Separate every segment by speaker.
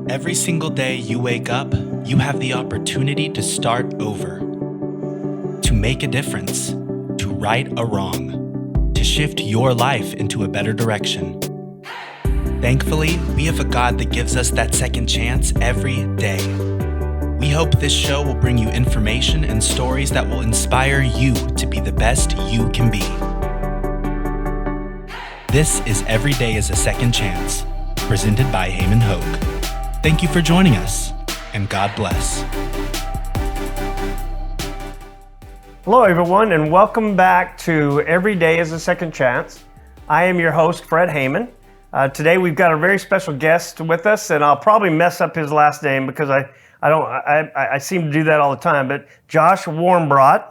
Speaker 1: Every single day you wake up, you have the opportunity to start over, to make a difference, to right a wrong, to shift your life into a better direction. Thankfully, we have a God that gives us that second chance every day. We hope this show will bring you information and stories that will inspire you to be the best you can be. This is Every Day is a Second Chance, presented by Haiman Hogue. Thank you for joining us, and God bless.
Speaker 2: Hello, everyone, and welcome back to Every Day is a Second Chance. I am your host, Fred Haiman. Today, we've got a very special guest with us, and I'll probably mess up his last name because I seem to do that all the time. But Josh Warmbrodt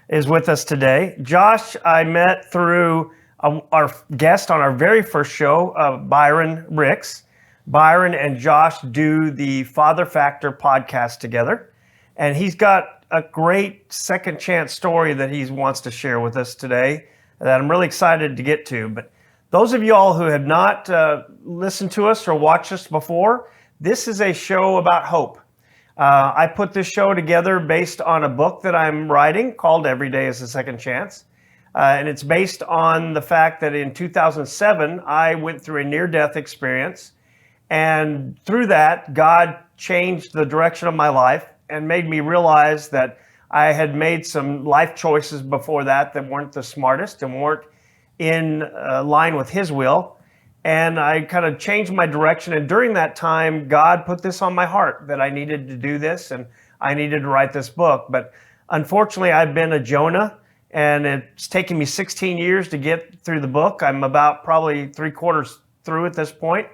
Speaker 2: is with us today. Josh, I met through our guest on our very first show, Byron Ricks. Byron and Josh do the Father Factor podcast together, and he's got a great second chance story that he wants to share with us today that I'm really excited to get to. But those of you all who have not listened to us or watched us before, this is a show about hope. I put this show together based on a book that I'm writing called Every Day is a Second Chance. And it's based on the fact that in 2007, I went through a near-death experience. And through that, God changed the direction of my life and made me realize that I had made some life choices before that weren't the smartest and weren't in line with His will. And I kind of changed my direction. And during that time, God put this on my heart that I needed to do this and I needed to write this book. But unfortunately, I've been a Jonah, and it's taken me 16 years to get through the book. I'm about probably 3/4 through at this point.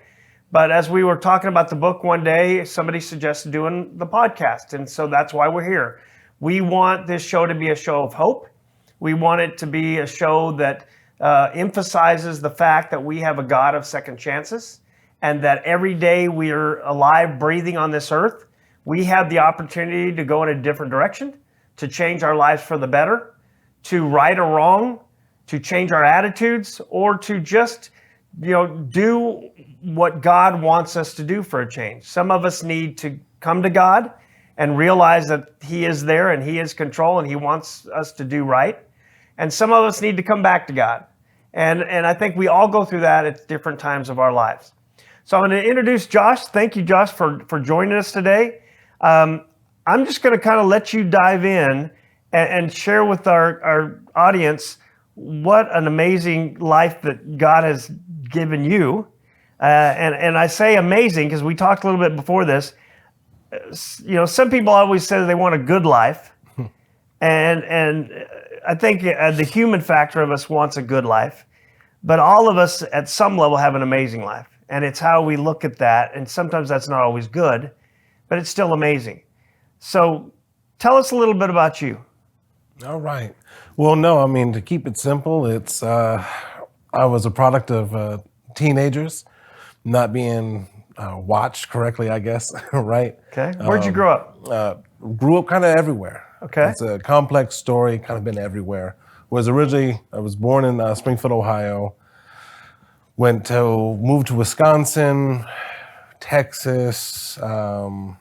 Speaker 2: But as we were talking about the book one day, somebody suggested doing the podcast. And so that's why we're here. We want this show to be a show of hope. We want it to be a show that emphasizes the fact that we have a God of second chances, and that every day we are alive, breathing on this earth, we have the opportunity to go in a different direction, to change our lives for the better, to right a wrong, to change our attitudes, or to just do what God wants us to do for a change. Some of us need to come to God and realize that He is there and He is control and He wants us to do right. And some of us need to come back to God. And I think we all go through that at different times of our lives. So I'm going to introduce Josh. Thank you, Josh, for joining us today. I'm just going to kind of let you dive in and share with our audience what an amazing life that God has given you. And I say amazing because we talked a little bit before this. Some people always say they want a good life. And I think the human factor of us wants a good life. But all of us at some level have an amazing life. And it's how we look at that. And sometimes that's not always good, but it's still amazing. So tell us a little bit about you.
Speaker 3: All right. Well, no, I mean, to keep it simple, it's I was a product of teenagers not being watched correctly, I guess, right?
Speaker 2: Okay. Where'd you grow up?
Speaker 3: Grew up kind of everywhere.
Speaker 2: Okay.
Speaker 3: It's a complex story, kind of been everywhere. I was born in Springfield, Ohio, moved to Wisconsin, Texas, Ohio,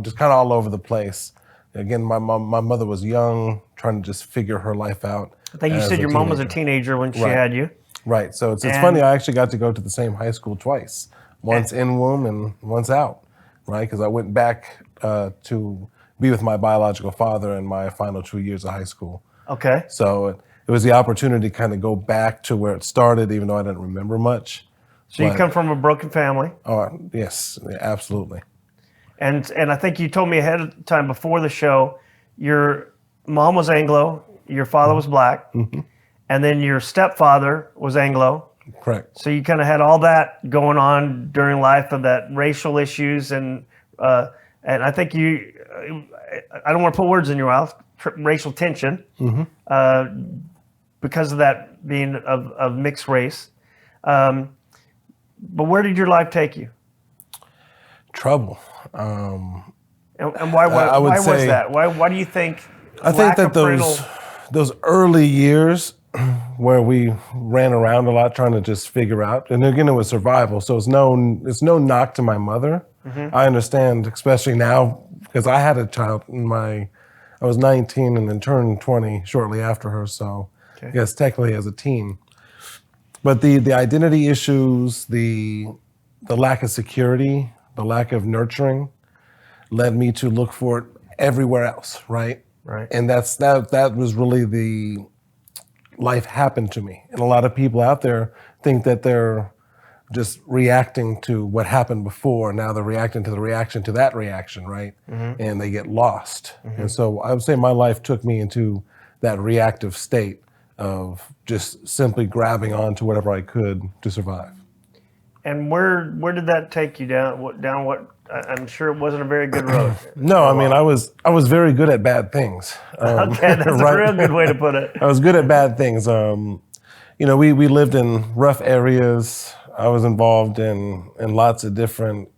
Speaker 3: just kind of all over the place. Again, my mother was young, trying to just figure her life out.
Speaker 2: I think you said your mom was a teenager when she had you.
Speaker 3: Right. So it's funny, I actually got to go to the same high school twice, once in womb and once out, right? Because I went back to be with my biological father in my final 2 years of high school.
Speaker 2: Okay.
Speaker 3: So it was the opportunity to kind of go back to where it started, even though I didn't remember much.
Speaker 2: So you come from a broken family?
Speaker 3: Oh, yes, absolutely.
Speaker 2: And I think you told me ahead of time before the show, your mom was Anglo, your father was black, and then your stepfather was Anglo.
Speaker 3: Correct.
Speaker 2: So you kind of had all that going on during life of that racial issues and I think I don't want to put words in your mouth, racial tension, because of that being of mixed race. But where did your life take you?
Speaker 3: Trouble.
Speaker 2: And why was that? Why do you think?
Speaker 3: I think that those early years where we ran around a lot trying to just figure out. And again, it was survival. So it's no knock to my mother. I understand, especially now, because I had a child I was 19 and then turned 20 shortly after her. So I guess technically as a teen. But the identity issues, the lack of security, the lack of nurturing led me to look for it everywhere else, right?
Speaker 2: Right.
Speaker 3: And that was really the life happened to me. And a lot of people out there think that they're just reacting to what happened before. Now they're reacting to the reaction to that reaction, right? And they get lost. And so I would say my life took me into that reactive state of just simply grabbing onto whatever I could to survive.
Speaker 2: And where did that take you down? What? I'm sure it wasn't a very good road.
Speaker 3: No, I mean I was very good at bad things.
Speaker 2: Okay, that's a real good way to put it.
Speaker 3: I was good at bad things. We lived in rough areas. I was involved in lots of different.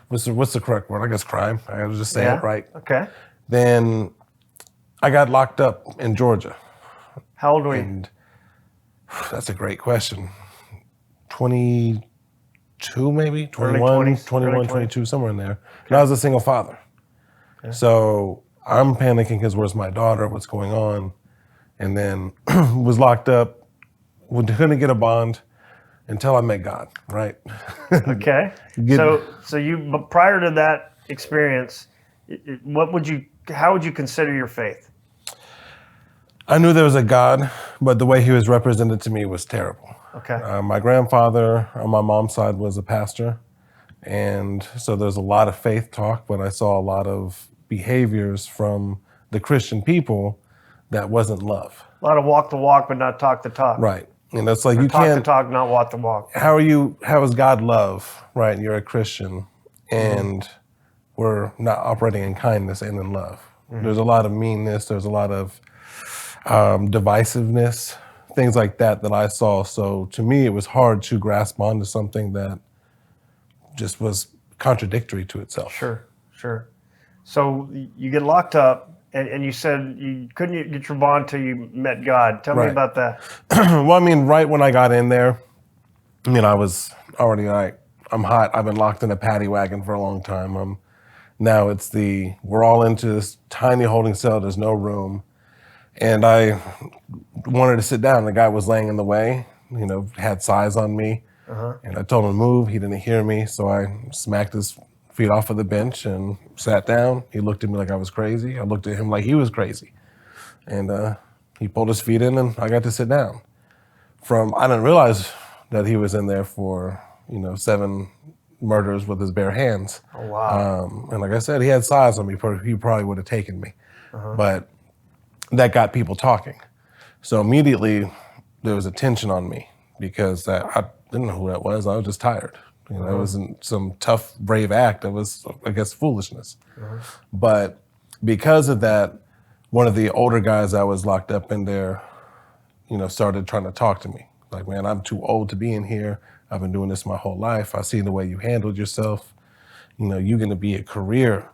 Speaker 3: What's the correct word? I guess crime. I was just saying it right.
Speaker 2: Okay.
Speaker 3: Then I got locked up in Georgia.
Speaker 2: How old were you?
Speaker 3: And that's a great question. 22 maybe? 21,
Speaker 2: 20s,
Speaker 3: 21, 22, somewhere in there. And I was a single father. Okay. So I'm panicking because where's my daughter? What's going on? And then was locked up, couldn't get a bond until I met God, right?
Speaker 2: Okay. So you, prior to that experience, how would you consider your faith?
Speaker 3: I knew there was a God, but the way he was represented to me was terrible.
Speaker 2: Okay.
Speaker 3: My grandfather on my mom's side was a pastor. And so there's a lot of faith talk, but I saw a lot of behaviors from the Christian people that wasn't love.
Speaker 2: A lot of walk the walk, but not talk the talk.
Speaker 3: Right. And it's like,
Speaker 2: or
Speaker 3: you
Speaker 2: talk
Speaker 3: can't
Speaker 2: the talk, not walk the walk.
Speaker 3: How is God love, right? And you're a Christian and we're not operating in kindness and in love. There's a lot of meanness. There's a lot of divisiveness, things like that I saw. So to me, it was hard to grasp onto something that just was contradictory to itself.
Speaker 2: Sure. So you get locked up, and you said you couldn't get your bond till you met God. Tell me about that.
Speaker 3: Well, I mean, right when I got in there, I mean, I was already like, I'm hot. I've been locked in a paddy wagon for a long time. Now we're all into this tiny holding cell. There's no room. And I wanted to sit down. The guy was laying in the way, had size on me. And I told him to move. He didn't hear me. So I smacked his feet off of the bench and sat down. He looked at me like I was crazy. I looked at him like he was crazy. And he pulled his feet in and I got to sit down. I didn't realize that he was in there for, 7 murders with his bare hands.
Speaker 2: Oh, wow.
Speaker 3: And like I said, he had size on me. He probably would have taken me. But that got people talking. So immediately there was a tension on me because I didn't know who that was. I was just tired. It wasn't some tough, brave act. It was, I guess, foolishness. But because of that, one of the older guys that was locked up in there, started trying to talk to me. Like, man, I'm too old to be in here. I've been doing this my whole life. I see the way you handled yourself. You're going to be a career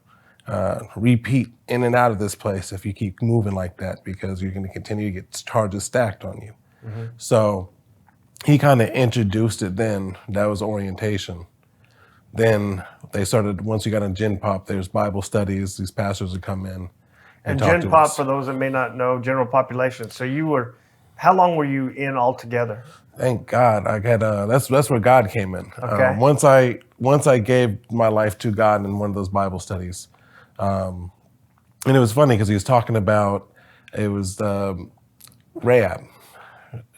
Speaker 3: repeat in and out of this place if you keep moving like that because you're going to continue to get charges stacked on you. So he kind of introduced it then. That was orientation. Then they started, once you got in Gen Pop, there's Bible studies. These pastors would come in and talk to us.
Speaker 2: Gen Pop, for those that may not know, general population. So how long were you in altogether?
Speaker 3: Thank God. I got that's where God came in.
Speaker 2: Okay.
Speaker 3: Once I gave my life to God in one of those Bible studies, and it was funny because he was talking about Rahab,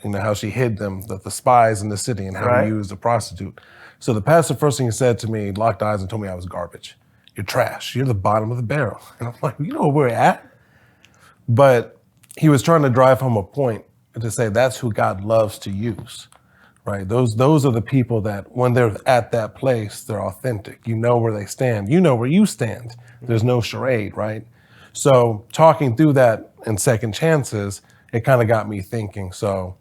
Speaker 3: how she hid them, the spies in the city, and how he used a prostitute. So the pastor, first thing he said to me, locked eyes and told me I was garbage. You're trash. You're the bottom of the barrel. And I'm like, you know where we're at? But he was trying to drive home a point to say that's who God loves to use, right? Those are the people that when they're at that place, they're authentic. You know where they stand. You know where you stand. There's no charade, right? So talking through that in Second Chances, it kind of got me thinking. So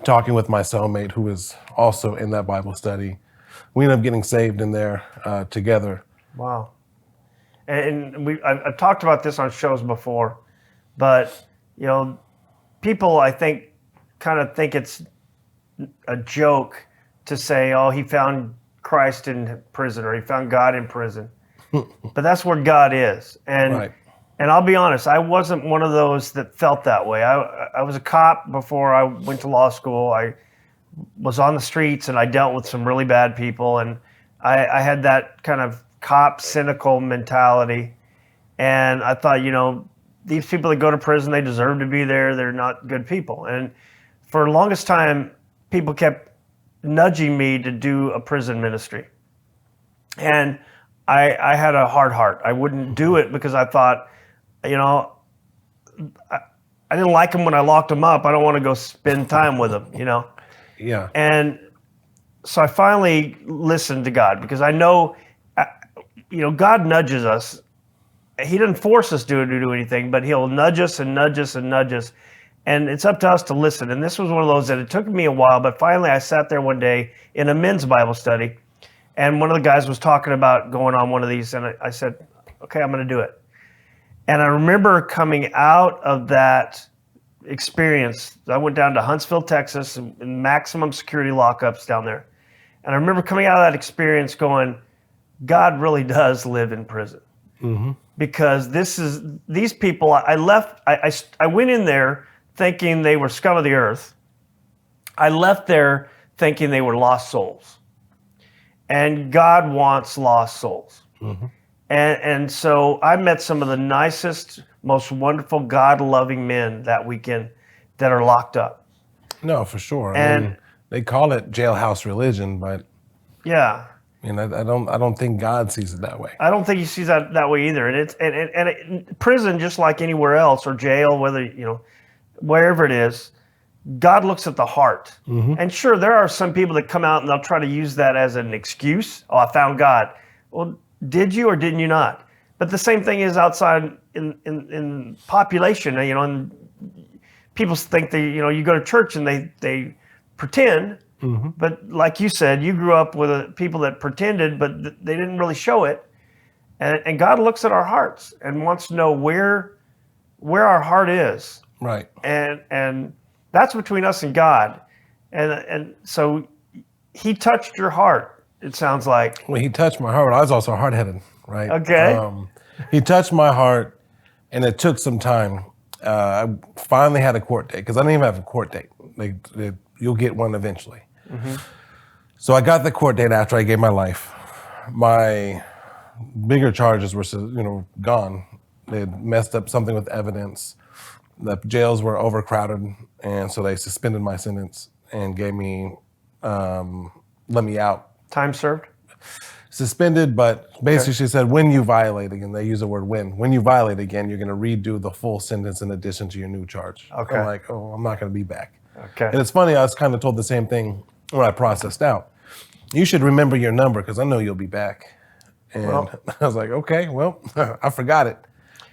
Speaker 3: talking with my cellmate who is also in that Bible study, we ended up getting saved in there together.
Speaker 2: Wow. And I've talked about this on shows before, but people, I think, kind of think it's a joke to say, oh, he found Christ in prison or he found God in prison. But that's where God is. And
Speaker 3: Right.
Speaker 2: and I'll be honest, I wasn't one of those that felt that way. I was a cop before I went to law school. I was on the streets and I dealt with some really bad people. And I had that kind of cop cynical mentality. And I thought, these people that go to prison, they deserve to be there. They're not good people. And for the longest time, people kept nudging me to do a prison ministry. And I had a hard heart. I wouldn't do it because I thought, I didn't like them when I locked them up. I don't want to go spend time with them,
Speaker 3: Yeah.
Speaker 2: And so I finally listened to God because I know, God nudges us. He doesn't force us to do anything, but he'll nudge us and nudge us and nudge us. And it's up to us to listen. And this was one of those that it took me a while, but finally I sat there one day in a men's Bible study, and one of the guys was talking about going on one of these, and I said, okay, I'm going to do it. And I remember coming out of that experience. I went down to Huntsville, Texas, in maximum security lockups down there. And I remember coming out of that experience going, God really does live in prison.
Speaker 3: Mm-hmm.
Speaker 2: Because these people, I went in there thinking they were scum of the earth. I left there thinking they were lost souls. And God wants lost souls.
Speaker 3: Mm-hmm.
Speaker 2: And so I met some of the nicest, most wonderful, God-loving men that weekend that are locked up.
Speaker 3: No, for sure.
Speaker 2: And
Speaker 3: I mean, they call it jailhouse religion, but
Speaker 2: yeah,
Speaker 3: I don't think God sees it that way.
Speaker 2: I don't think he sees that way either. And prison, just like anywhere else, or jail, whether wherever it is, God looks at the heart.
Speaker 3: Mm-hmm.
Speaker 2: And sure, there are some people that come out and they'll try to use that as an excuse. Oh, I found God. Well, did you or didn't you not? But the same thing is outside in population. And people think you go to church and they pretend.
Speaker 3: Mm-hmm.
Speaker 2: But like you said, you grew up with people that pretended, but they didn't really show it. And God looks at our hearts and wants to know where our heart is.
Speaker 3: Right.
Speaker 2: And that's between us and God. And so he touched your heart, it sounds like.
Speaker 3: Well, he touched my heart. I was also hard-headed, right?
Speaker 2: Okay.
Speaker 3: He touched my heart, and it took some time. I finally had a court date, because I didn't even have a court date. You'll get one eventually.
Speaker 2: Mm-hmm.
Speaker 3: So I got the court date after I gave my life. My bigger charges were, gone. They had messed up something with evidence. The jails were overcrowded, and so they suspended my sentence and gave me, let me out.
Speaker 2: Time served?
Speaker 3: Suspended, but basically she said, when you violate again, they use the word when you violate again, you're going to redo the full sentence in addition to your new charge.
Speaker 2: Okay.
Speaker 3: I'm like, oh, I'm not going to be back.
Speaker 2: Okay.
Speaker 3: And it's funny, I was kind of told the same thing when I processed out. You should remember your number because I know you'll be back. And I was like, okay, well, I forgot it.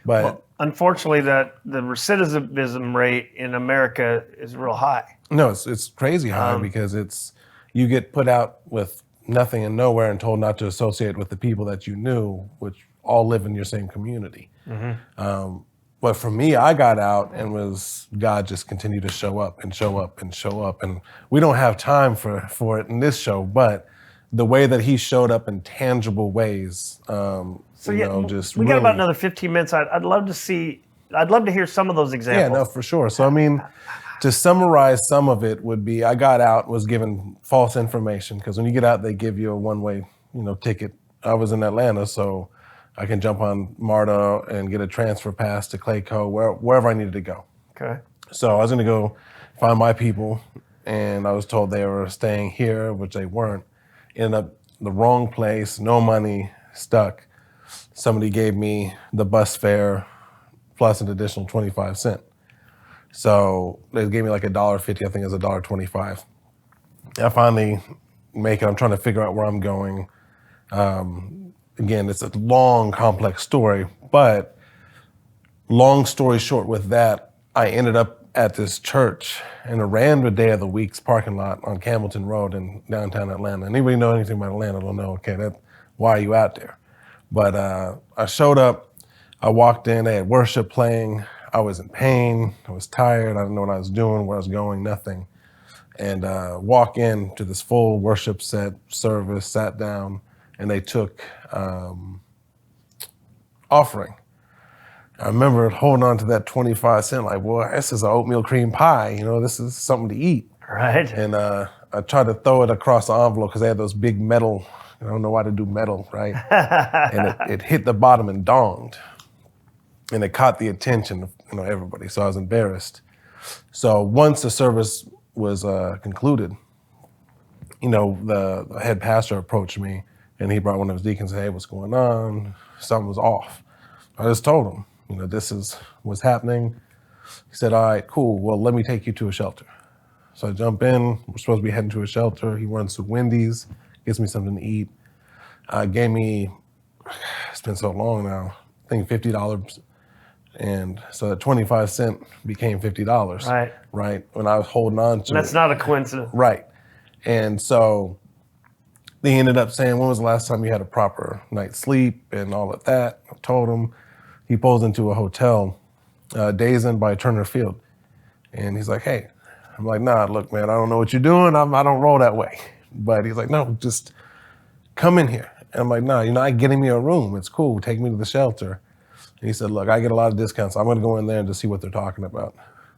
Speaker 3: But
Speaker 2: unfortunately, the recidivism rate in America is real high.
Speaker 3: no, it's crazy high because you get put out with nothing and nowhere and told not to associate with the people that you knew, which all live in your same community. Mm-hmm. But for me, I got out and God just continued to show up and show up and show up. And we don't have time for it in this show, but the way that he showed up in tangible ways, we
Speaker 2: got about another 15 minutes. I'd love to hear some of those examples.
Speaker 3: Yeah, no, for sure. So, I mean, to summarize some of it would be I got out, was given false information, because when you get out, they give you a one-way, ticket. I was in Atlanta, so I can jump on MARTA and get a transfer pass to Clayco, wherever I needed to go.
Speaker 2: Okay.
Speaker 3: So I was going to go find my people, and I was told they were staying here, which they weren't. Ended up the wrong place, no money, stuck. Somebody gave me the bus fare plus an additional 25 cents. So they gave me like $1.50, I think it was $1.25. I finally make it. I'm trying to figure out where I'm going. Again, it's a long, complex story, but long story short with that, I ended up at this church in a random day of the week's parking lot on Campbellton Road in downtown Atlanta. Anybody know anything about Atlanta will know, okay, why are you out there? But I showed up, I walked in, they had worship playing. I was in pain. I was tired. I didn't know what I was doing, where I was going, nothing. And walk in to this full worship service, sat down, and they took offering. I remember holding on to that 25 cent, like, boy, this is an oatmeal cream pie. You know, this is something to eat.
Speaker 2: Right.
Speaker 3: And I tried to throw it across the envelope because they had those big metal, I don't know why to do metal, right? And it hit the bottom and donged. And it caught the attention of everybody. So I was embarrassed. So once the service was concluded, the head pastor approached me and he brought one of his deacons and said, hey, what's going on? Something was off. I just told him, this is what's happening. He said, all right, cool. Well, let me take you to a shelter. So I jump in. We're supposed to be heading to a shelter. He runs to Wendy's, gets me something to eat. Gave me, it's been so long now, I think $50. And so that 25 cent became $50.
Speaker 2: Right.
Speaker 3: Right. When I was holding on to
Speaker 2: That's not a coincidence.
Speaker 3: Right. And so they ended up saying, when was the last time you had a proper night's sleep and all of that? I told him. He pulls into a hotel, Days Inn by Turner Field. And he's like, hey. I'm like, nah, look, man, I don't know what you're doing. I don't roll that way. But he's like, no, just come in here. And I'm like, no, you're not getting me a room. It's cool. Take me to the shelter. And he said, look, I get a lot of discounts. So I'm going to go in there and just see what they're talking about.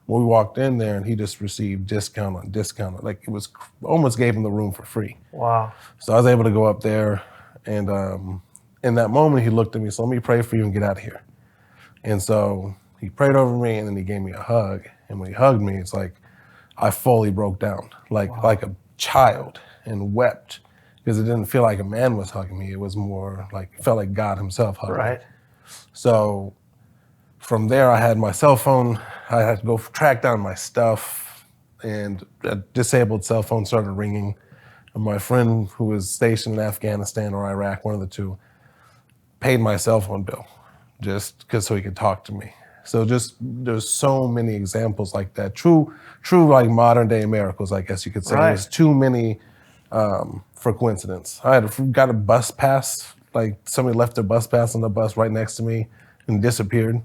Speaker 3: Well, we walked in there and he just received discount on discount. Like it was almost gave him the room for free.
Speaker 2: Wow.
Speaker 3: So I was able to go up there. And in that moment, he looked at me, so let me pray for you and get out of here. And so he prayed over me and then he gave me a hug. And when he hugged me, it's like I fully broke down, like a child, and wept because it didn't feel like a man was hugging me. It was more like, it felt like God himself hugged me.
Speaker 2: Right.
Speaker 3: So from there, I had my cell phone. I had to go track down my stuff, and a disabled cell phone started ringing. And my friend who was stationed in Afghanistan or Iraq, one of the two, paid my cell phone bill just because so he could talk to me. So just there's so many examples like that. True like modern day miracles, I guess you could say.
Speaker 2: Right.
Speaker 3: There's too many for coincidence. I got a bus pass, like somebody left their bus pass on the bus right next to me and disappeared.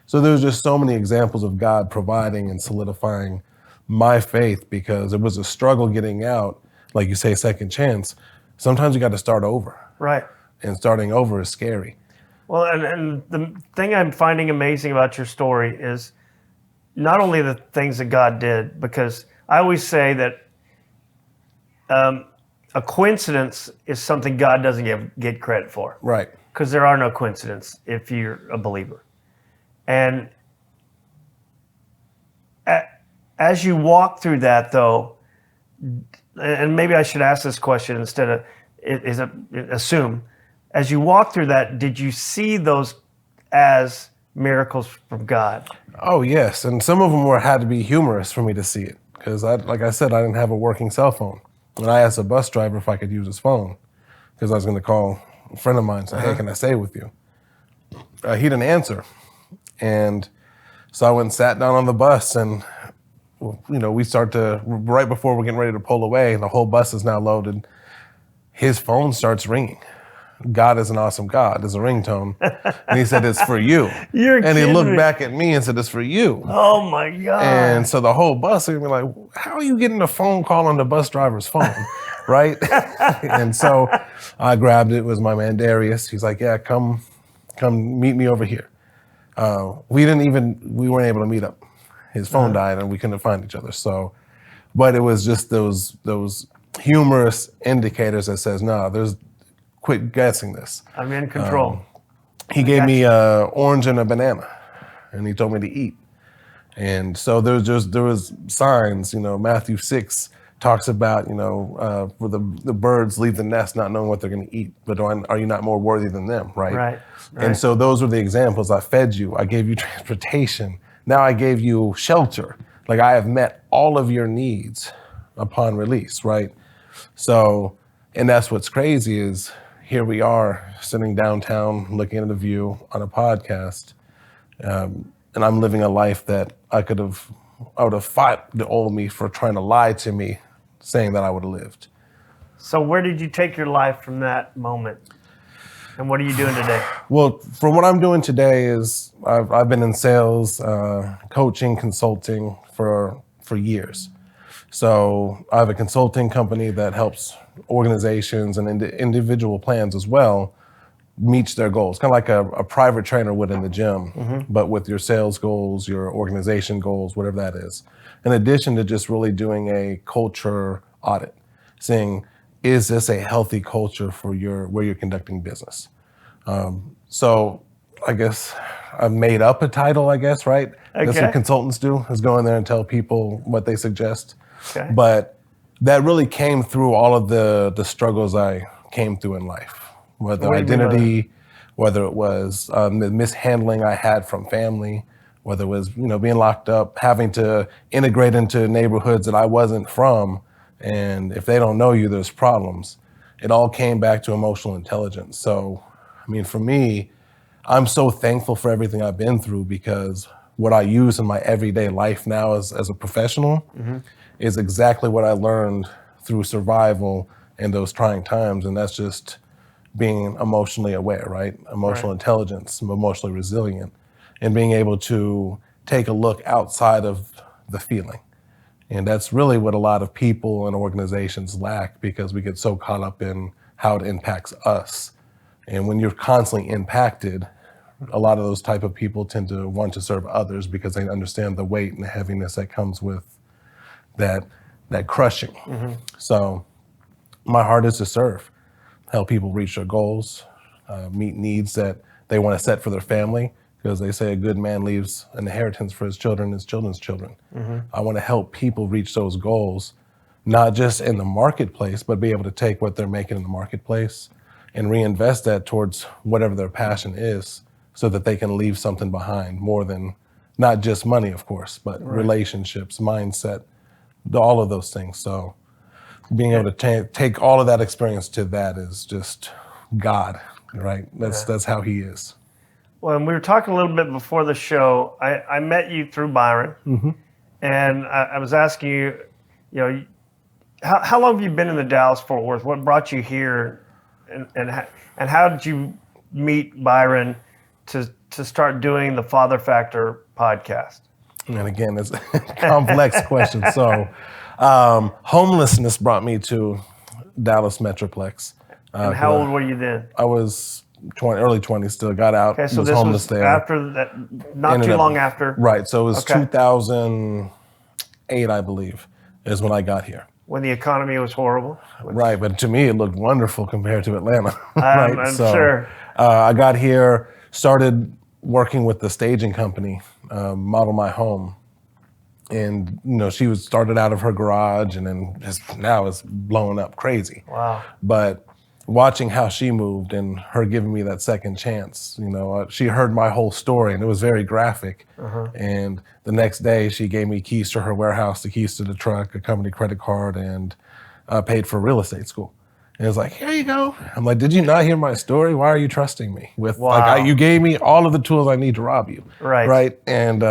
Speaker 3: So there's just so many examples of God providing and solidifying my faith because it was a struggle getting out. Like you say, second chance. Sometimes you got to start over.
Speaker 2: Right.
Speaker 3: And starting over is scary.
Speaker 2: Well, and the thing I'm finding amazing about your story is not only the things that God did, because I always say that a coincidence is something God doesn't get credit for.
Speaker 3: Right.
Speaker 2: Because there are no coincidences if you're a believer. And as you walk through that, though, and maybe I should ask this question instead of assume, as you walk through that, did you see those as miracles from God?
Speaker 3: Oh, yes. And some of them had to be humorous for me to see it. Because, like I said, I didn't have a working cell phone. And I asked a bus driver if I could use his phone. Because I was going to call a friend of mine and say, hey, can I stay with you? He didn't answer. And so I went and sat down on the bus. And, we start to, right before we're getting ready to pull away, the whole bus is now loaded. His phone starts ringing. God is an awesome God. There's a ringtone. And he said, it's for you. And he looked back at me and said, it's for you.
Speaker 2: Oh my God.
Speaker 3: And so the whole bus would be like, how are you getting a phone call on the bus driver's phone? Right? And so I grabbed it. It was my man Darius. He's like, yeah, come meet me over here. We weren't able to meet up. His phone died and we couldn't find each other. So, but it was just those humorous indicators that says, no, quit guessing this.
Speaker 2: I'm in control.
Speaker 3: He gave me an orange and a banana, and he told me to eat. And so there was signs. Matthew 6 talks about where the birds leave the nest not knowing what they're going to eat, but are you not more worthy than them, right?
Speaker 2: Right.
Speaker 3: And so those were the examples. I fed you. I gave you transportation. Now I gave you shelter. Like I have met all of your needs upon release, right? So, and that's what's crazy is here we are sitting downtown looking at the view on a podcast, and I'm living a life that I would have fought the old me for trying to lie to me, saying that I would have lived.
Speaker 2: So where did you take your life from that moment? And what are you doing today?
Speaker 3: Well, for what I'm doing today is I've been in sales, coaching, consulting for years. So I have a consulting company that helps organizations and individual plans as well meet their goals, kind of like a private trainer would in the gym, but with your sales goals, your organization goals, whatever that is. In addition to just really doing a culture audit, saying, is this a healthy culture for where you're conducting business? So I guess I've made up a title, I guess, right?
Speaker 2: Okay.
Speaker 3: That's what consultants do, is go in there and tell people what they suggest.
Speaker 2: Okay.
Speaker 3: But that really came through all of the struggles I came through in life, whether
Speaker 2: What do you mean by
Speaker 3: identity, whether it was the mishandling I had from family, whether it was being locked up, having to integrate into neighborhoods that I wasn't from, and if they don't know you, there's problems. It all came back to emotional intelligence. So, I mean, for me, I'm so thankful for everything I've been through, because what I use in my everyday life now as a professional is exactly what I learned through survival in those trying times. And that's just being emotionally aware, right? Emotional intelligence, emotionally resilient, and being able to take a look outside of the feeling. And that's really what a lot of people and organizations lack, because we get so caught up in how it impacts us. And when you're constantly impacted, a lot of those type of people tend to want to serve others because they understand the weight and the heaviness that comes with that crushing. So my heart is to serve, help people reach their goals, meet needs that they want to set for their family, because they say a good man leaves an inheritance for his children's children. I want to help people reach those goals, not just in the marketplace, but be able to take what they're making in the marketplace and reinvest that towards whatever their passion is, so that they can leave something behind, more than not just money, of course, but relationships, mindset, all of those things. So being able to take all of that experience to that is just God, right? That's how he is.
Speaker 2: Well, and we were talking a little bit before the show. I met you through Byron, and I was asking you, how long have you been in the Dallas-Fort Worth? What brought you here, and how did you meet Byron to start doing the Father Factor podcast?
Speaker 3: And again, it's a complex question. So homelessness brought me to Dallas Metroplex.
Speaker 2: And how old were you then?
Speaker 3: I was early 20s, still got out.
Speaker 2: Okay, so
Speaker 3: was
Speaker 2: this
Speaker 3: homeless
Speaker 2: was
Speaker 3: there.
Speaker 2: after that, not too long after.
Speaker 3: Right, so it was
Speaker 2: Okay.
Speaker 3: 2008, I believe, is when I got here.
Speaker 2: When the economy was horrible.
Speaker 3: Right, but to me, it looked wonderful compared to Atlanta.
Speaker 2: I'm sure.
Speaker 3: I got here, started working with the staging company, Model My Home. And, she was started out of her garage, and then now it's blowing up crazy.
Speaker 2: Wow.
Speaker 3: But watching how she moved and her giving me that second chance, she heard my whole story, and it was very graphic. And the next day she gave me keys to her warehouse, the keys to the truck, a company credit card, and paid for real estate school. And it was like, here you go. I'm like, did you not hear my story? Why are you trusting me? You gave me all of the tools I need to rob you. Right. And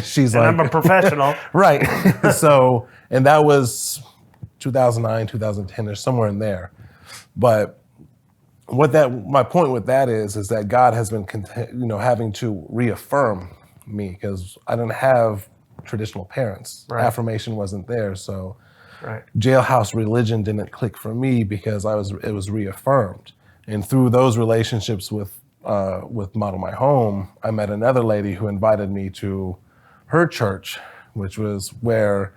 Speaker 3: she's like,
Speaker 2: I'm a professional.
Speaker 3: Right. So, and that was 2009, 2010-ish, somewhere in there. But my point with that is that God has been, having to reaffirm me, because I didn't have traditional parents.
Speaker 2: Right.
Speaker 3: Affirmation wasn't there. So jailhouse religion didn't click for me, because it was reaffirmed. And through those relationships with Model My Home, I met another lady who invited me to her church, which was where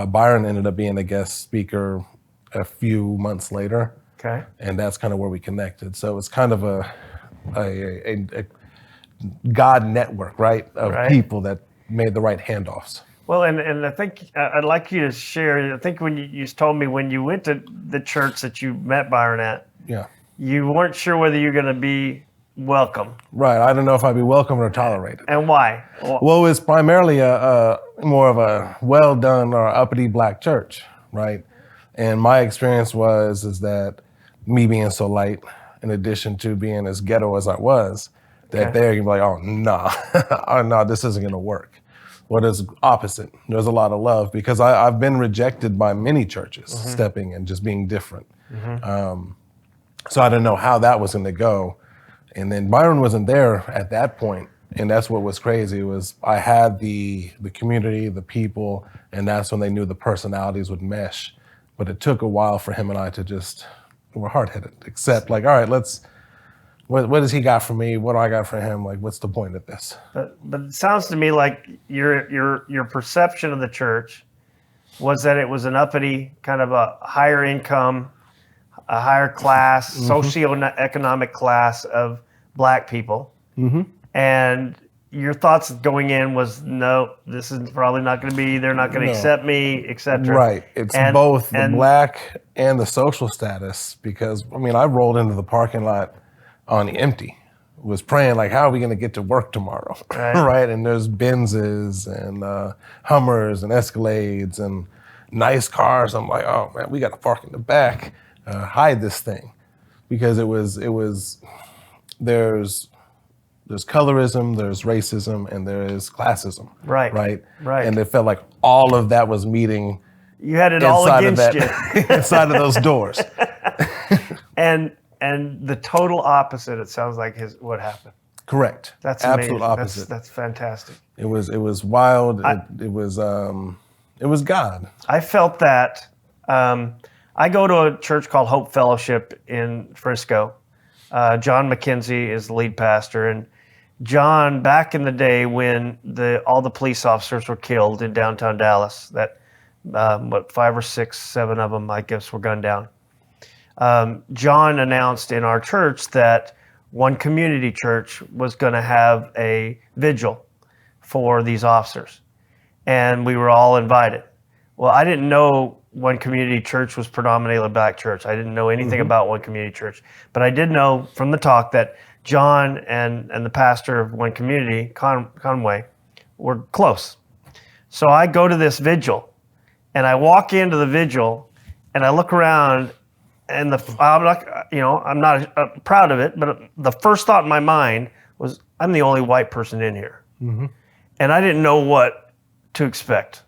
Speaker 3: Byron ended up being a guest speaker a few months later.
Speaker 2: Okay.
Speaker 3: And that's kind of where we connected. So it's kind of a God network, right, of people that made the right handoffs.
Speaker 2: Well, and I think I'd like you to share. I think when you told me when you went to the church that you met Byron at, you weren't sure whether you're going to be welcome.
Speaker 3: Right. I don't know if I'd be welcome or tolerated.
Speaker 2: And why?
Speaker 3: Well, it's primarily a more of a well done or uppity black church, right? And my experience is that me being so light, in addition to being as ghetto as I was, that they're gonna be like, oh no, this isn't gonna work. Well, it's opposite. There's a lot of love, because I've been rejected by many churches, stepping in, just being different. So I didn't know how that was gonna go. And then Byron wasn't there at that point, and that's what was crazy. Was I had the community, the people, and that's when they knew the personalities would mesh. But it took a while for him and I to just, we're hard-headed, accept like, all right, what does he got for me? What do I got for him? Like, what's the point of this?
Speaker 2: But it sounds to me like your perception of the church was that it was an uppity, kind of a higher income, a higher class, socioeconomic class of Black people. And your thoughts going in was, no, this is probably not going to be, they're not going to accept me, etc.
Speaker 3: Right. It's both the Black and the social status, because, I mean, I rolled into the parking lot on empty, was praying like, how are we going to get to work tomorrow? Right. And there's Benzes and Hummers and Escalades and nice cars. I'm like, oh man, we got to park in the back, hide this thing, because it was there's colorism, there's racism, and there is classism. Right. And it felt like all of that was meeting.
Speaker 2: You had it all against you
Speaker 3: inside of those doors.
Speaker 2: And the total opposite, it sounds like, is what happened.
Speaker 3: Correct.
Speaker 2: That's
Speaker 3: absolute
Speaker 2: amazing.
Speaker 3: opposite.
Speaker 2: That's fantastic.
Speaker 3: It was wild. It was God.
Speaker 2: I felt that. I go to a church called Hope Fellowship in Frisco. John McKenzie is the lead pastor, and John, back in the day when all the police officers were killed in downtown Dallas, that 5 or 6, 7 of them, I guess, were gunned down. John announced in our church that One Community Church was going to have a vigil for these officers, and we were all invited. Well, I didn't know One Community Church was predominantly a Black church. I didn't know anything about One Community Church, but I did know from the talk that John and the pastor of One Community, Conway, were close. So I go to this vigil, and I walk into the vigil, and I look around, and I'm not proud of it, but the first thought in my mind was, I'm the only white person in here. And I didn't know what to expect.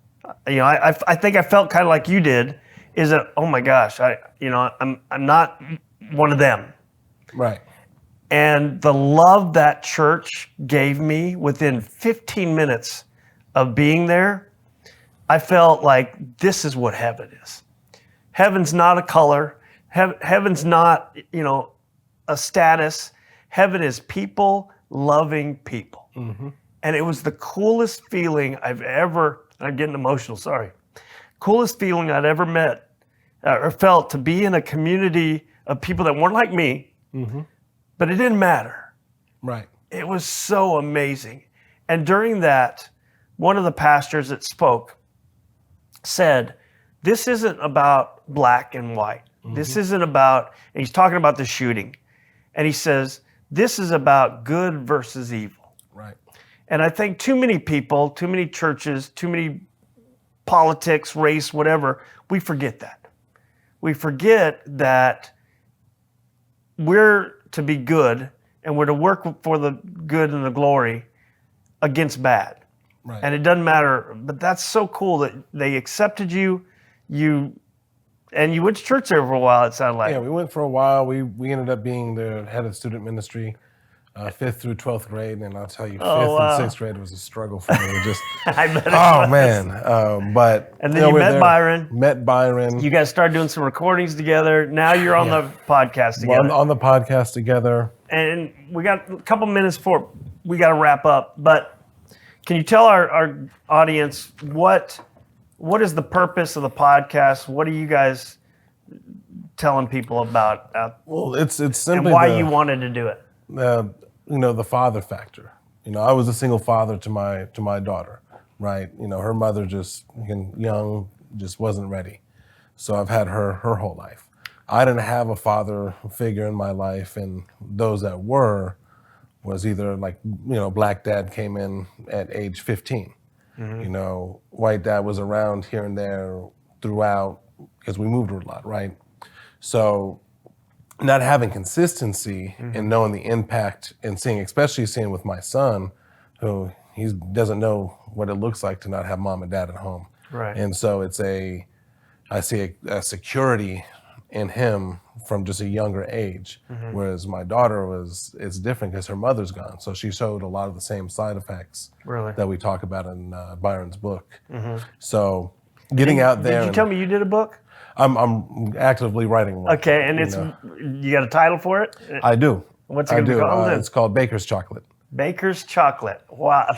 Speaker 2: I think I felt kind of like you did, is that, oh my gosh, I'm not one of them.
Speaker 3: Right.
Speaker 2: And the love that church gave me within 15 minutes of being there, I felt like this is what heaven is. Heaven's not a color. Heaven's not, a status. Heaven is people loving people. And it was the coolest feeling I've ever, I'm getting emotional, sorry. Coolest feeling I'd ever met or felt, to be in a community of people that weren't like me, but it didn't matter.
Speaker 3: Right.
Speaker 2: It was so amazing. And during that, one of the pastors that spoke said, this isn't about black and white. This isn't about, and he's talking about the shooting. And he says, this is about good versus evil.
Speaker 3: Right.
Speaker 2: And I think too many people, too many churches, too many politics, race, whatever, we forget that. We forget that we're to be good, and we're to work for the good and the glory against bad.
Speaker 3: Right.
Speaker 2: And it doesn't matter, but that's so cool that they accepted you, and you went to church there for a while, it sounded like.
Speaker 3: Yeah, we went for a while. We ended up being the head of student ministry, 5th through 12th grade, and I'll tell you, 5th and 6th grade was a struggle for me. Just,
Speaker 2: I bet it
Speaker 3: oh
Speaker 2: was.
Speaker 3: man! But
Speaker 2: and then you met Byron.
Speaker 3: Met Byron.
Speaker 2: You guys started doing some recordings together. Now you're on the podcast together.
Speaker 3: On the podcast together.
Speaker 2: And we got a couple minutes before we got to wrap up. But can you tell our audience what is the purpose of the podcast? What are you guys telling people about?
Speaker 3: Well, it's simply
Speaker 2: and why you wanted to do it.
Speaker 3: The father factor. I was a single father to my daughter, right? Her mother just young, just wasn't ready. So I've had her whole life. I didn't have a father figure in my life, and those that were was either black dad came in at age 15. White dad was around here and there throughout, because we moved a lot, right? So not having consistency and knowing the impact and especially seeing with my son, who he doesn't know what it looks like to not have mom and dad at home.
Speaker 2: Right.
Speaker 3: And so I see a security in him from just a younger age. Whereas my daughter it's different because her mother's gone. So she showed a lot of the same side effects that we talk about in Byron's book. So getting out there.
Speaker 2: Did you tell me you did a book?
Speaker 3: I'm actively writing one.
Speaker 2: Okay, and you got a title for it?
Speaker 3: I do.
Speaker 2: What's it going to be called?
Speaker 3: It's called Baker's Chocolate.
Speaker 2: Baker's Chocolate. Wow.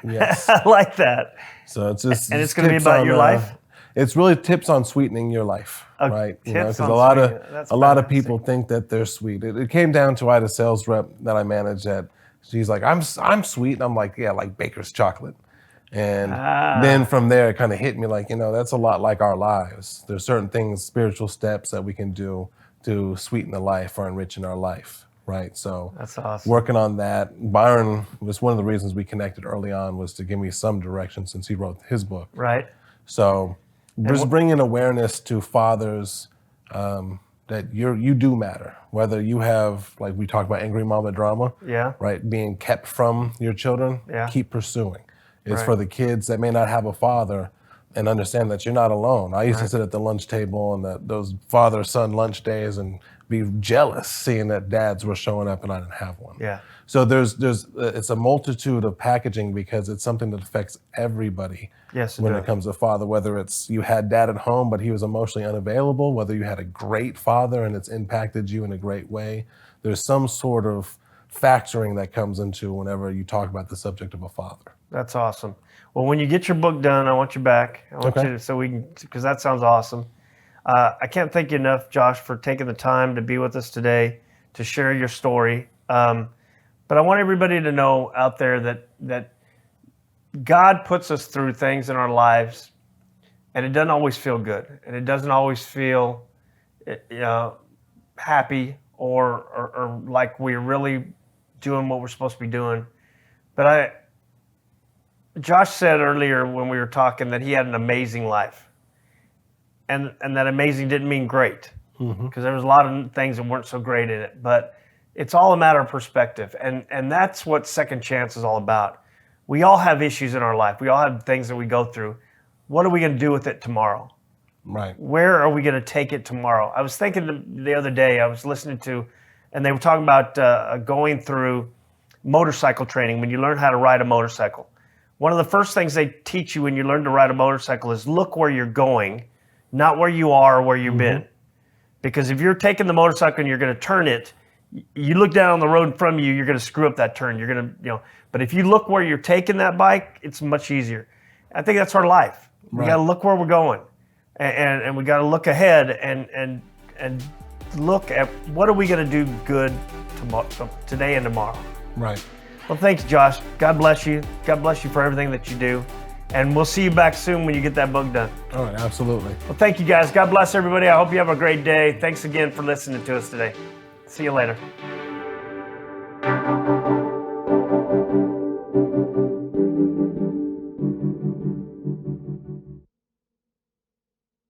Speaker 3: Yes.
Speaker 2: I like that.
Speaker 3: So it's just
Speaker 2: and it's going to be about your life?
Speaker 3: It's really tips on sweetening your life, right? Because a lot of people think that they're sweet. It came down to I had a sales rep that I managed that she's like, I'm sweet. And I'm like, yeah, like Baker's Chocolate. And then from there, it kind of hit me like, that's a lot like our lives. There's certain things, spiritual steps that we can do to sweeten the life or enriching our life, right? So
Speaker 2: that's awesome.
Speaker 3: Working on that. Byron was one of the reasons we connected early on was to give me some direction since he wrote his book.
Speaker 2: Right.
Speaker 3: So just bringing awareness to fathers that you do matter. Whether you have, like we talked about angry mama drama, right, being kept from your children, keep pursuing. It's for the kids that may not have a father and understand that you're not alone. I used to sit at the lunch table and those father-son lunch days and be jealous seeing that dads were showing up and I didn't have one.
Speaker 2: Yeah.
Speaker 3: So it's a multitude of packaging because it's something that affects everybody.
Speaker 2: Yes,
Speaker 3: when it comes to father, whether it's you had dad at home but he was emotionally unavailable, whether you had a great father and it's impacted you in a great way, there's some sort of factoring that comes into whenever you talk about the subject of a father.
Speaker 2: That's awesome. Well, when you get your book done, I want you back. I want you to, because that sounds awesome. I can't thank you enough, Josh, for taking the time to be with us today, to share your story. But I want everybody to know out there that God puts us through things in our lives, and it doesn't always feel good, and it doesn't always feel happy or like we're really doing what we're supposed to be doing. But Josh said earlier when we were talking that he had an amazing life, and that amazing didn't mean great, because there was a lot of things that weren't so great in it. But it's all a matter of perspective, and that's what Second Chance is all about. We all have issues in our life. We all have things that we go through. What are we going to do with it tomorrow?
Speaker 3: Right.
Speaker 2: Where are we going to take it tomorrow? I was thinking the other day, I was listening to, and they were talking about going through motorcycle training when you learn how to ride a motorcycle. One of the first things they teach you when you learn to ride a motorcycle is look where you're going, not where you are or where you've been. Because if you're taking the motorcycle and you're going to turn it, you look down on the road in front of you, you're going to screw up that turn. You're going to, but if you look where you're taking that bike, it's much easier. I think that's our life. We got to look where we're going, and we got to look ahead and look at what are we going to do good today and tomorrow.
Speaker 3: Right.
Speaker 2: Well, thanks, Josh. God bless you. God bless you for everything that you do. And we'll see you back soon when you get that book done.
Speaker 3: All right, absolutely.
Speaker 2: Well, thank you, guys. God bless everybody. I hope you have a great day. Thanks again for listening to us today. See you later.